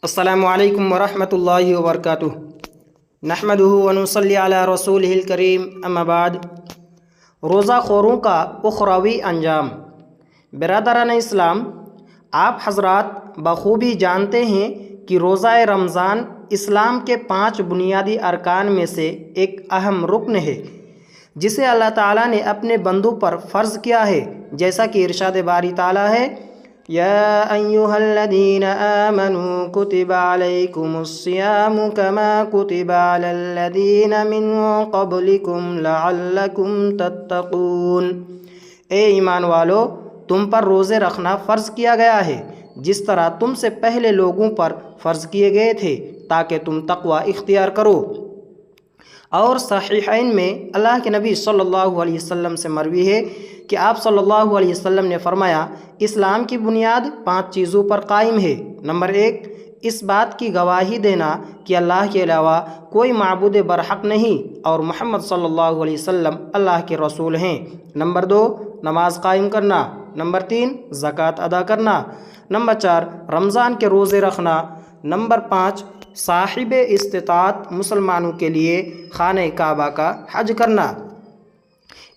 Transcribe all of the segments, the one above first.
السلام علیکم ورحمۃ اللہ وبرکاتہ۔ نحمدہ ونصلی علی رسولہ الکریم، اما بعد۔ روزہ خوروں کا اخروی انجام۔ برادران اسلام، آپ حضرات بخوبی جانتے ہیں کہ روزہ رمضان اسلام کے 5 بنیادی ارکان میں سے ایک اہم رکن ہے جسے اللہ تعالیٰ نے اپنے بندوں پر فرض کیا ہے، جیسا کہ ارشاد باری تعالیٰ ہے، یا ایہا الذین آمنوا کتب علیکم الصیام کما کتب علی الذین من قبلکم لعلکم تتقون۔ اے ایمان والو، تم پر روزے رکھنا فرض کیا گیا ہے جس طرح تم سے پہلے لوگوں پر فرض کیے گئے تھے تاکہ تم تقوی اختیار کرو۔ اور صحیحین میں اللہ کے نبی صلی اللہ علیہ وسلم سے مروی ہے کہ آپ صلی اللہ علیہ وسلم نے فرمایا، اسلام کی بنیاد 5 چیزوں پر قائم ہے۔ نمبر 1، اس بات کی گواہی دینا کہ اللہ کے علاوہ کوئی معبود برحق نہیں اور محمد صلی اللہ علیہ وسلم اللہ کے رسول ہیں۔ نمبر 2، نماز قائم کرنا۔ نمبر 3، زکوٰۃ ادا کرنا۔ نمبر 4، رمضان کے روزے رکھنا۔ نمبر 5، صاحب استطاعت مسلمانوں کے لیے خانہ کعبہ کا حج کرنا۔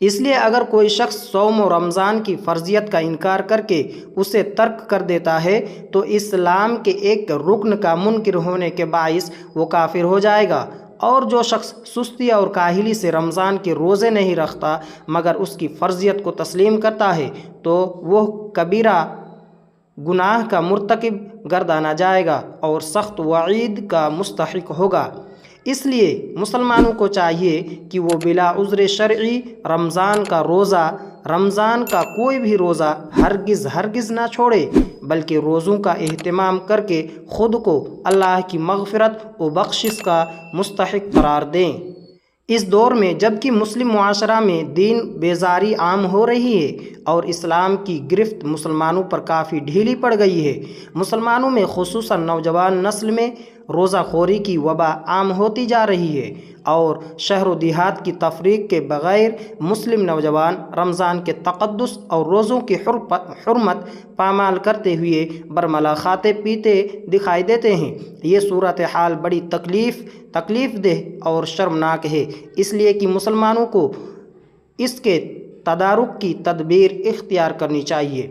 اس لیے اگر کوئی شخص صوم و رمضان کی فرضیت کا انکار کر کے اسے ترک کر دیتا ہے تو اسلام کے ایک رکن کا منکر ہونے کے باعث وہ کافر ہو جائے گا، اور جو شخص سستی اور کاہلی سے رمضان کے روزے نہیں رکھتا مگر اس کی فرضیت کو تسلیم کرتا ہے تو وہ کبیرہ گناہ کا مرتکب گردانا جائے گا اور سخت وعید کا مستحق ہوگا۔ اس لیے مسلمانوں کو چاہیے کہ وہ بلا عذر شرعی رمضان کا کوئی بھی روزہ ہرگز نہ چھوڑے، بلکہ روزوں کا اہتمام کر کے خود کو اللہ کی مغفرت و بخشش کا مستحق قرار دیں۔ اس دور میں جبکہ مسلم معاشرہ میں دین بیزاری عام ہو رہی ہے اور اسلام کی گرفت مسلمانوں پر کافی ڈھیلی پڑ گئی ہے، مسلمانوں میں خصوصاً نوجوان نسل میں روزہ خوری کی وبا عام ہوتی جا رہی ہے، اور شہر و دیہات کی تفریق کے بغیر مسلم نوجوان رمضان کے تقدس اور روزوں کی حرمت پامال کرتے ہوئے برملا کھاتے پیتے دکھائی دیتے ہیں۔ یہ صورتحال بڑی تکلیف دہ اور شرمناک ہے، اس لیے کہ مسلمانوں کو اس کے تدارک کی تدبیر اختیار کرنی چاہیے۔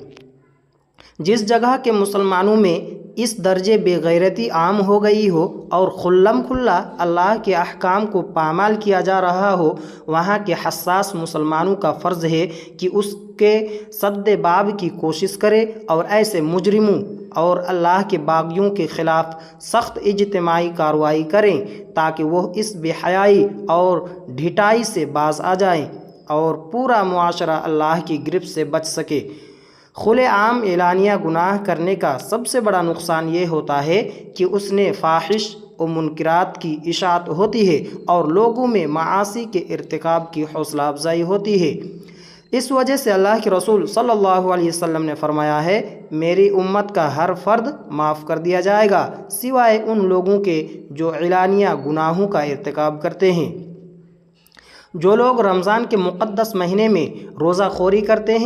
جس جگہ کے مسلمانوں میں اس درجے بے غیرتی عام ہو گئی ہو اور کھلم کھلا اللہ کے احکام کو پامال کیا جا رہا ہو، وہاں کے حساس مسلمانوں کا فرض ہے کہ اس کے سد باب کی کوشش کرے اور ایسے مجرموں اور اللہ کے باغیوں کے خلاف سخت اجتماعی کارروائی کریں تاکہ وہ اس بے حیائی اور ڈھٹائی سے باز آ جائیں اور پورا معاشرہ اللہ کی گرفت سے بچ سکے۔ کھلے عام اعلانیہ گناہ کرنے کا سب سے بڑا نقصان یہ ہوتا ہے کہ اس نے فاحش و منکرات کی اشاعت ہوتی ہے اور لوگوں میں معاصی کے ارتکاب کی حوصلہ افزائی ہوتی ہے۔ اس وجہ سے اللہ کے رسول صلی اللہ علیہ وسلم نے فرمایا ہے، میری امت کا ہر فرد معاف کر دیا جائے گا سوائے ان لوگوں کے جو اعلانیہ گناہوں کا ارتکاب کرتے ہیں۔ جو لوگ رمضان کے مقدس مہینے میں روزہ خوری کرتے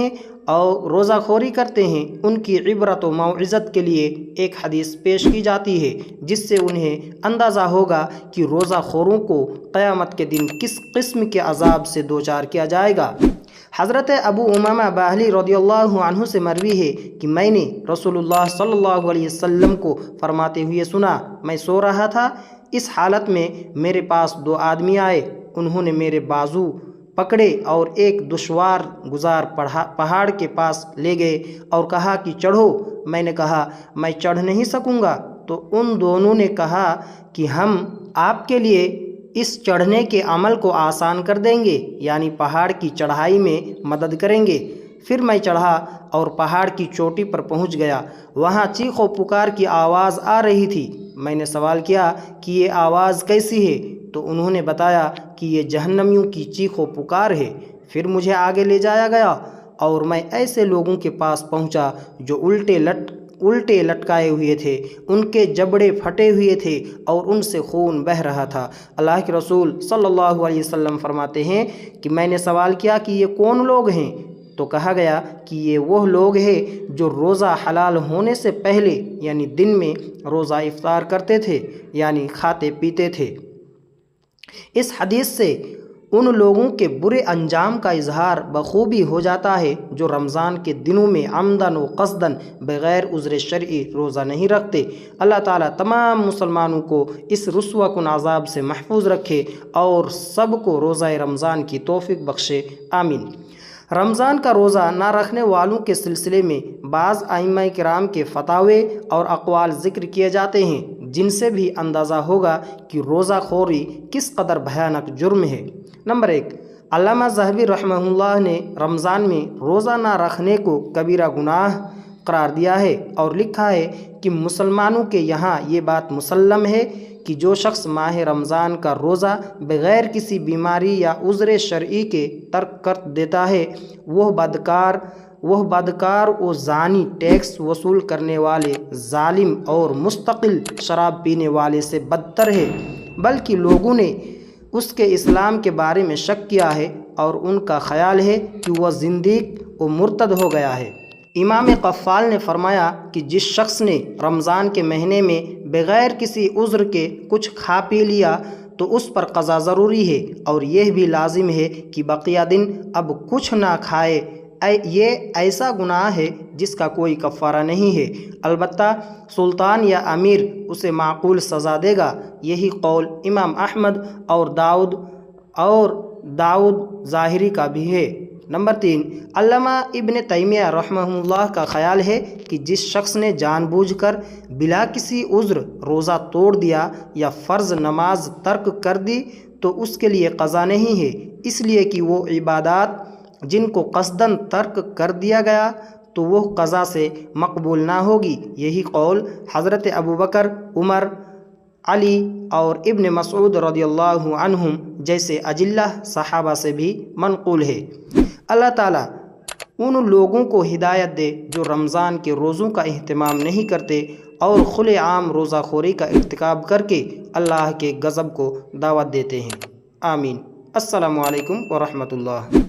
ہیں ان کی عبرت و موعظت کے لیے ایک حدیث پیش کی جاتی ہے جس سے انہیں اندازہ ہوگا کہ روزہ خوروں کو قیامت کے دن کس قسم کے عذاب سے دوچار کیا جائے گا۔ حضرت ابو امامہ باہلی رضی اللہ عنہ سے مروی ہے کہ میں نے رسول اللہ صلی اللہ علیہ وسلم کو فرماتے ہوئے سنا، میں سو رہا تھا، اس حالت میں میرے پاس 2 آدمی آئے، انہوں نے میرے بازو پکڑے اور ایک دشوار گزار پہاڑ کے پاس لے گئے اور کہا کہ چڑھو۔ میں نے کہا میں چڑھ نہیں سکوں گا، تو ان دونوں نے کہا کہ ہم آپ کے لیے اس چڑھنے کے عمل کو آسان کر دیں گے، یعنی پہاڑ کی چڑھائی میں مدد کریں گے۔ پھر میں چڑھا اور پہاڑ کی چوٹی پر پہنچ گیا، وہاں چیخ و پکار کی آواز آ رہی تھی۔ میں نے سوال کیا کہ یہ آواز کیسی ہے؟ تو انہوں نے بتایا کہ یہ جہنمیوں کی چیخ و پکار ہے۔ پھر مجھے آگے لے جایا گیا اور میں ایسے لوگوں کے پاس پہنچا جو الٹے لٹکائے ہوئے تھے، ان کے جبڑے پھٹے ہوئے تھے اور ان سے خون بہہ رہا تھا۔ اللہ کے رسول صلی اللہ علیہ وسلم فرماتے ہیں کہ میں نے سوال کیا کہ یہ کون لوگ ہیں؟ تو کہا گیا کہ یہ وہ لوگ ہیں جو روزہ حلال ہونے سے پہلے یعنی دن میں روزہ افطار کرتے تھے یعنی کھاتے پیتے تھے۔ اس حدیث سے ان لوگوں کے برے انجام کا اظہار بخوبی ہو جاتا ہے جو رمضان کے دنوں میں عمدن و قصدن بغیر عذر شرعی روزہ نہیں رکھتے۔ اللہ تعالیٰ تمام مسلمانوں کو اس رسوا کن عذاب سے محفوظ رکھے اور سب کو روزہ رمضان کی توفیق بخشے، آمین۔ رمضان کا روزہ نہ رکھنے والوں کے سلسلے میں بعض ائمہ کرام کے فتاوے اور اقوال ذکر کیے جاتے ہیں، جن سے بھی اندازہ ہوگا کہ روزہ خوری کس قدر بھیانک جرم ہے۔ نمبر 1، علامہ ذہبی رحمہ اللہ نے رمضان میں روزہ نہ رکھنے کو کبیرہ گناہ قرار دیا ہے اور لکھا ہے کہ مسلمانوں کے یہاں یہ بات مسلم ہے کہ جو شخص ماہ رمضان کا روزہ بغیر کسی بیماری یا عذر شرعی کے ترک کر دیتا ہے وہ بدکار و زانی، ٹیکس وصول کرنے والے، ظالم اور مستقل شراب پینے والے سے بدتر ہے، بلکہ لوگوں نے اس کے اسلام کے بارے میں شک کیا ہے اور ان کا خیال ہے کہ وہ زندیق و مرتد ہو گیا ہے۔ امام قفال نے فرمایا کہ جس شخص نے رمضان کے مہینے میں بغیر کسی عذر کے کچھ کھا پی لیا تو اس پر قضا ضروری ہے اور یہ بھی لازم ہے کہ بقیہ دن اب کچھ نہ کھائے۔ یہ ایسا گناہ ہے جس کا کوئی کفارہ نہیں ہے، البتہ سلطان یا امیر اسے معقول سزا دے گا۔ یہی قول امام احمد اور داؤد ظاہری کا بھی ہے۔ نمبر 3، علامہ ابن تیمیہ رحمہ اللہ کا خیال ہے کہ جس شخص نے جان بوجھ کر بلا کسی عذر روزہ توڑ دیا یا فرض نماز ترک کر دی تو اس کے لیے قضا نہیں ہے، اس لیے کہ وہ عبادات جن کو قصداً ترک کر دیا گیا تو وہ قضا سے مقبول نہ ہوگی۔ یہی قول حضرت ابوبکر، عمر، علی اور ابن مسعود رضی اللہ عنہم جیسے اجلہ صحابہ سے بھی منقول ہے۔ اللہ تعالیٰ ان لوگوں کو ہدایت دے جو رمضان کے روزوں کا اہتمام نہیں کرتے اور کھلے عام روزہ خوری کا ارتکاب کر کے اللہ کے غضب کو دعوت دیتے ہیں، آمین۔ السلام علیکم ورحمۃ اللہ۔